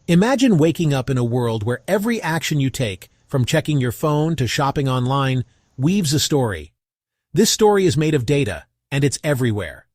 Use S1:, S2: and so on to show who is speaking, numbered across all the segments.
S1: Imagine waking up in a world where every action you take, from checking your phone to shopping online, weaves a story. This story is made of data, and it's everywhere.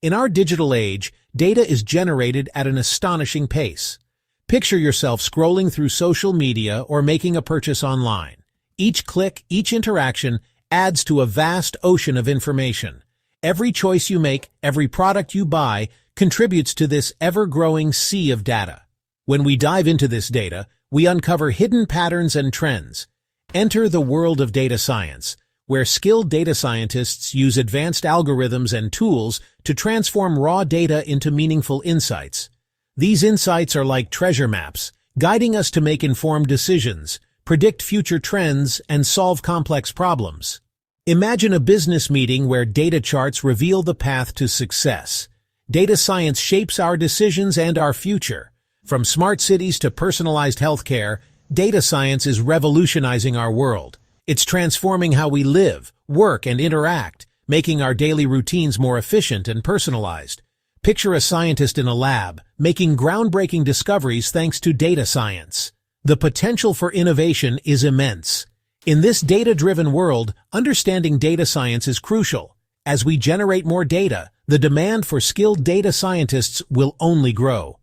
S1: In our digital age, data is generated at an astonishing pace. Picture yourself scrolling through social media or making a purchase online. Each click, each interaction adds to a vast ocean of information. Every choice you make, every product you buy, contributes to this ever-growing sea of data. When we dive into this data, we uncover hidden patterns and trends. Enter the world of data science, where skilled data scientists use advanced algorithms and tools to transform raw data into meaningful insights. These insights are like treasure maps, guiding us to make informed decisions, predict future trends, and solve complex problems. Imagine a business meeting where data charts reveal the path to success. Data science shapes our decisions and our future. From smart cities to personalized healthcare, data science is revolutionizing our world. It's transforming how we live, work, and interact, making our daily routines more efficient and personalized. Picture a scientist in a lab, making groundbreaking discoveries thanks to data science. The potential for innovation is immense. In this data-driven world, understanding data science is crucial. As we generate more data, the demand for skilled data scientists will only grow.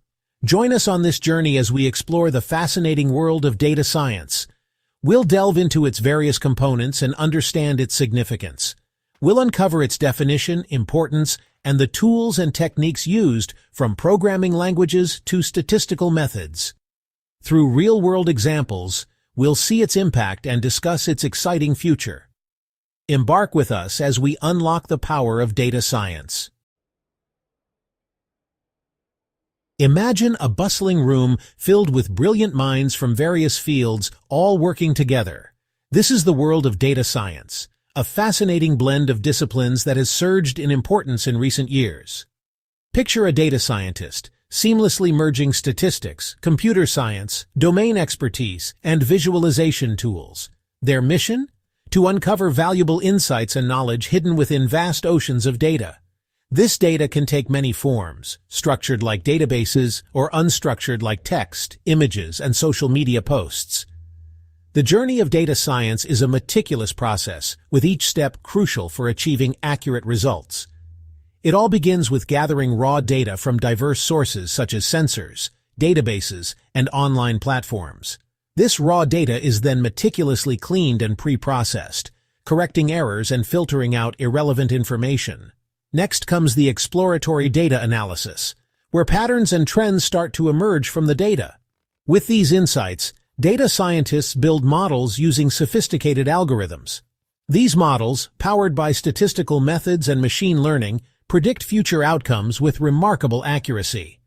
S1: Join us on this journey as we explore the fascinating world of data science. We'll delve into its various components and understand its significance. We'll uncover its definition, importance, and the tools and techniques used, from programming languages to statistical methods. Through real-world examples, we'll see its impact and discuss its exciting future. Embark with us as we unlock the power of data science. Imagine a bustling room filled with brilliant minds from various fields, all working together. This is the world of data science, a fascinating blend of disciplines that has surged in importance in recent years. Picture a data scientist, seamlessly merging statistics, computer science, domain expertise, and visualization tools. Their mission? To uncover valuable insights and knowledge hidden within vast oceans of data. This data can take many forms, structured like databases or unstructured like text, images, and social media posts. The journey of data science is a meticulous process, with each step crucial for achieving accurate results. It all begins with gathering raw data from diverse sources such as sensors, databases, and online platforms. This raw data is then meticulously cleaned and pre-processed, correcting errors and filtering out irrelevant information. Next comes the exploratory data analysis, where patterns and trends start to emerge from the data. With these insights, data scientists build models using sophisticated algorithms. These models, powered by statistical methods and machine learning, predict future outcomes with remarkable accuracy.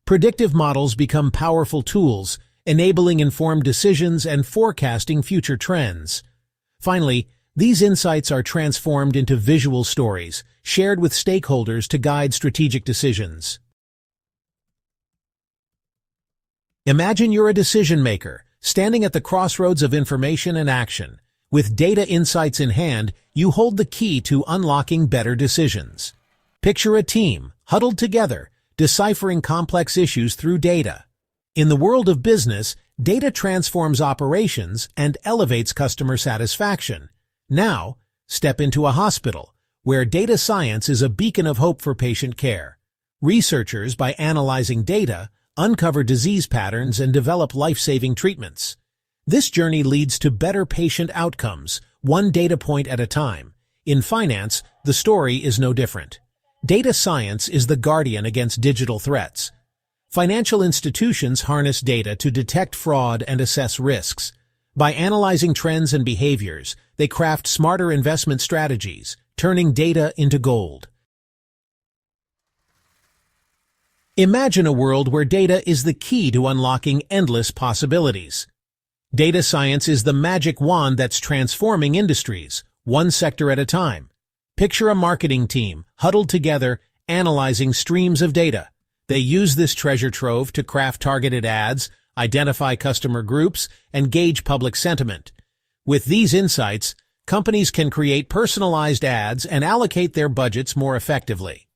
S1: Predictive models become powerful tools, enabling informed decisions and forecasting future trends. Finally, these insights are transformed into visual stories, shared with stakeholders to guide strategic decisions. Imagine you're a decision maker, standing at the crossroads of information and action. With data insights in hand, you hold the key to unlocking better decisions. Picture a team, huddled together, deciphering complex issues through data. In the world of business, data transforms operations and elevates customer satisfaction. Now, step into a hospital, where data science is a beacon of hope for patient care. Researchers, by analyzing data, uncover disease patterns and develop life-saving treatments. This journey leads to better patient outcomes, one data point at a time. In finance, the story is no different. Data science is the guardian against digital threats. Financial institutions harness data to detect fraud and assess risks. By analyzing trends and behaviors, they craft smarter investment strategies, turning data into gold. Imagine a world where data is the key to unlocking endless possibilities. Data science is the magic wand that's transforming industries, one sector at a time. Picture a marketing team, huddled together, analyzing streams of data. They use this treasure trove to craft targeted ads, identify customer groups, and gauge public sentiment. With these insights, companies can create personalized ads and allocate their budgets more effectively.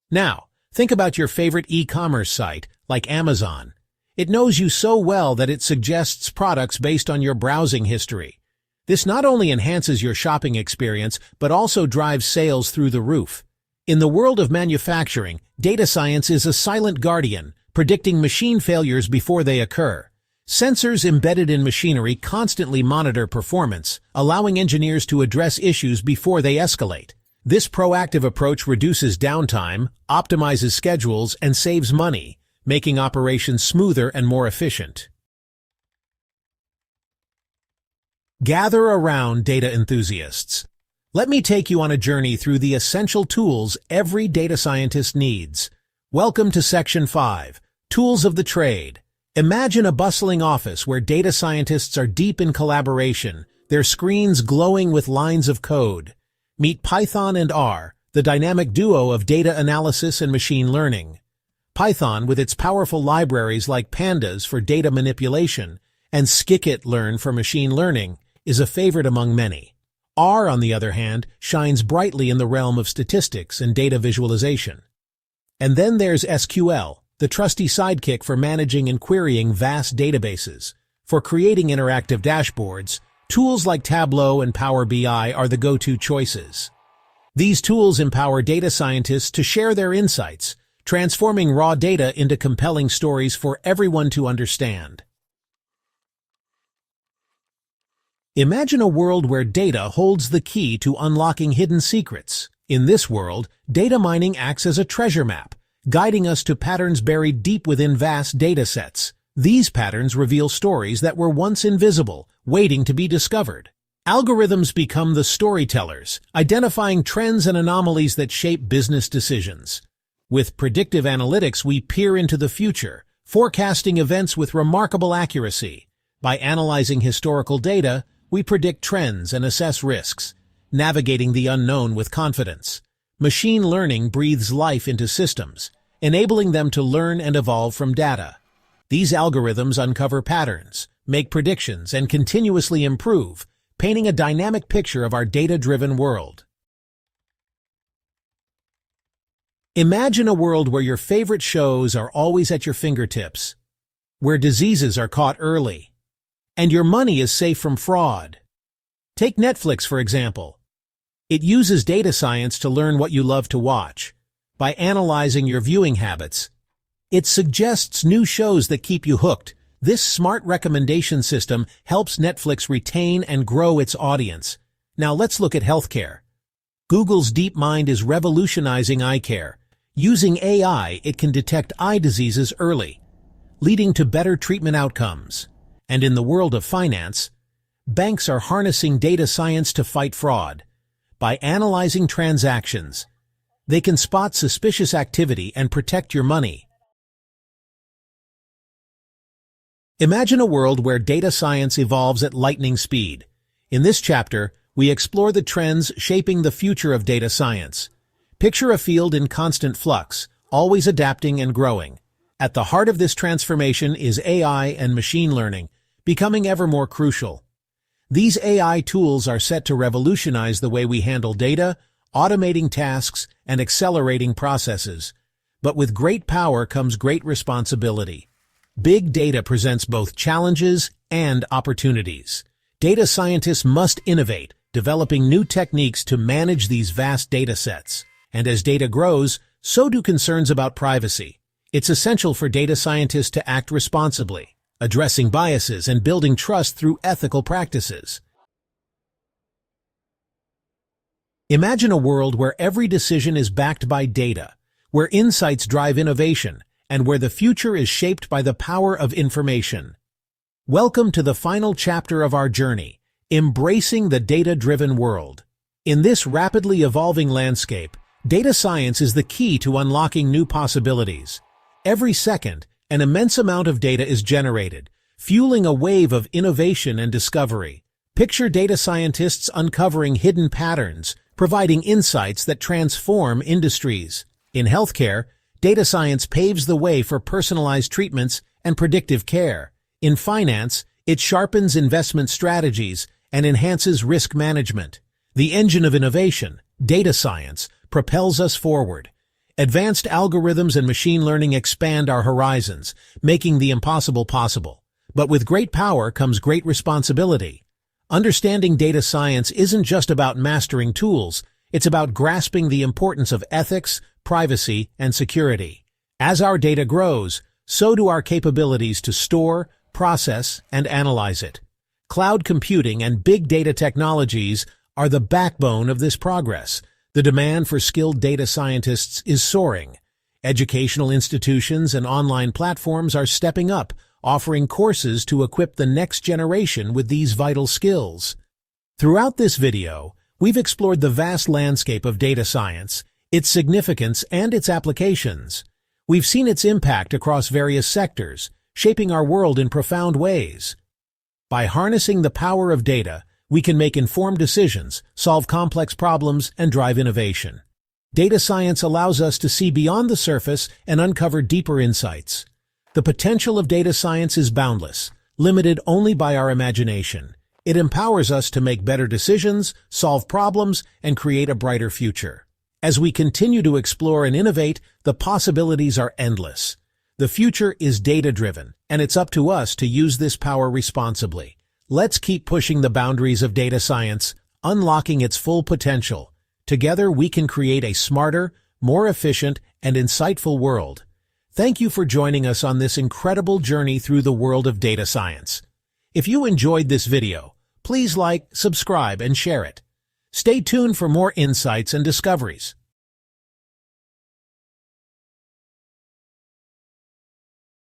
S1: Now, think about your favorite e-commerce site, like Amazon. It knows you so well that it suggests products based on your browsing history. This not only enhances your shopping experience, but also drives sales through the roof. In the world of manufacturing, data science is a silent guardian, predicting machine failures before they occur. Sensors embedded in machinery constantly monitor performance, allowing engineers to address issues before they escalate. This proactive approach reduces downtime, optimizes schedules, and saves money, making operations smoother and more efficient. Gather around, data enthusiasts. Let me take you on a journey through the essential tools every data scientist needs. Welcome to Section 5, Tools of the Trade. Imagine a bustling office where data scientists are deep in collaboration, their screens glowing with lines of code. Meet Python and R, the dynamic duo of data analysis and machine learning. Python, with its powerful libraries like Pandas for data manipulation and scikit-learn for machine learning, is a favorite among many. R, on the other hand, shines brightly in the realm of statistics and data visualization. And then there's SQL, the trusty sidekick for managing and querying vast databases. For creating interactive dashboards, tools like Tableau and Power BI are the go-to choices. These tools empower data scientists to share their insights, transforming raw data into compelling stories for everyone to understand. Imagine a world where data holds the key to unlocking hidden secrets. In this world, data mining acts as a treasure map, guiding us to patterns buried deep within vast data sets. These patterns reveal stories that were once invisible, waiting to be discovered. Algorithms become the storytellers, identifying trends and anomalies that shape business decisions. With predictive analytics, we peer into the future, forecasting events with remarkable accuracy. By analyzing historical data, we predict trends and assess risks, navigating the unknown with confidence. Machine learning breathes life into systems, enabling them to learn and evolve from data. These algorithms uncover patterns, make predictions, and continuously improve, painting a dynamic picture of our data-driven world. Imagine a world where your favorite shows are always at your fingertips, where diseases are caught early, and your money is safe from fraud. Take Netflix, for example. It uses data science to learn what you love to watch. By analyzing your viewing habits, it suggests new shows that keep you hooked. This smart recommendation system helps Netflix retain and grow its audience. Now let's look at healthcare. Google's DeepMind is revolutionizing eye care. Using AI, it can detect eye diseases early, leading to better treatment outcomes. And in the world of finance, banks are harnessing data science to fight fraud. By analyzing transactions, they can spot suspicious activity and protect your money. Imagine a world where data science evolves at lightning speed. In this chapter, we explore the trends shaping the future of data science. Picture a field in constant flux, always adapting and growing. At the heart of this transformation is AI and machine learning, becoming ever more crucial. These AI tools are set to revolutionize the way we handle data, automating tasks, and accelerating processes. But with great power comes great responsibility. Big data presents both challenges and opportunities. Data scientists must innovate, developing new techniques to manage these vast data sets. And as data grows, so do concerns about privacy. It's essential for data scientists to act responsibly, addressing biases and building trust through ethical practices. Imagine a world where every decision is backed by data, where insights drive innovation, and where the future is shaped by the power of information. Welcome to the final chapter of our journey, embracing the data-driven world. In this rapidly evolving landscape, data science is the key to unlocking new possibilities. Every second, an immense amount of data is generated, fueling a wave of innovation and discovery. Picture data scientists uncovering hidden patterns, providing insights that transform industries. In healthcare, data science paves the way for personalized treatments and predictive care. In finance, it sharpens investment strategies and enhances risk management. The engine of innovation, data science, propels us forward, Advanced algorithms and machine learning expand our horizons, making the impossible possible. But with great power comes great responsibility. Understanding data science isn't just about mastering tools, it's about grasping the importance of ethics, privacy, and security. As our data grows, so do our capabilities to store, process, and analyze it. Cloud computing and big data technologies are the backbone of this progress. The demand for skilled data scientists is soaring. Educational institutions and online platforms are stepping up, offering courses to equip the next generation with these vital skills. Throughout this video, we've explored the vast landscape of data science, its significance, and its applications. We've seen its impact across various sectors, shaping our world in profound ways. By harnessing the power of data, we can make informed decisions, solve complex problems, and drive innovation. Data science allows us to see beyond the surface and uncover deeper insights. The potential of data science is boundless, limited only by our imagination. It empowers us to make better decisions, solve problems, and create a brighter future. As we continue to explore and innovate, the possibilities are endless. The future is data-driven, and it's up to us to use this power responsibly. Let's keep pushing the boundaries of data science, unlocking its full potential. Together, we can create a smarter, more efficient, and insightful world. Thank you for joining us on this incredible journey through the world of data science. If you enjoyed this video, please like, subscribe, and share it. Stay tuned for more insights and discoveries.